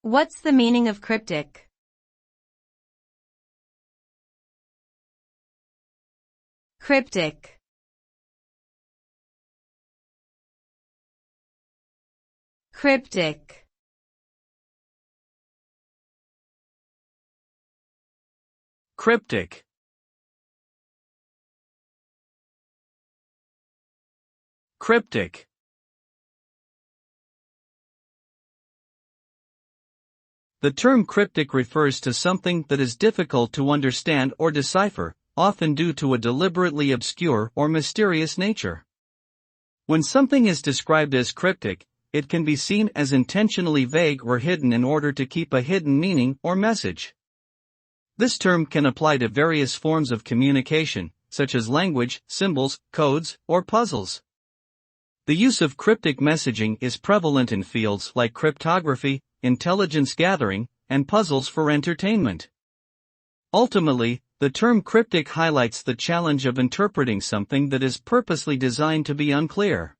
What's the meaning of cryptic? Cryptic. Cryptic. Cryptic. Cryptic. The term cryptic refers to something that is difficult to understand or decipher, often due to a deliberately obscure or mysterious nature. When something is described as cryptic, it can be seen as intentionally vague or hidden in order to keep a hidden meaning or message. This term can apply to various forms of communication, such as language, symbols, codes, or puzzles. The use of cryptic messaging is prevalent in fields like cryptography, intelligence gathering, and puzzles for entertainment. Ultimately, the term cryptic highlights the challenge of interpreting something that is purposely designed to be unclear.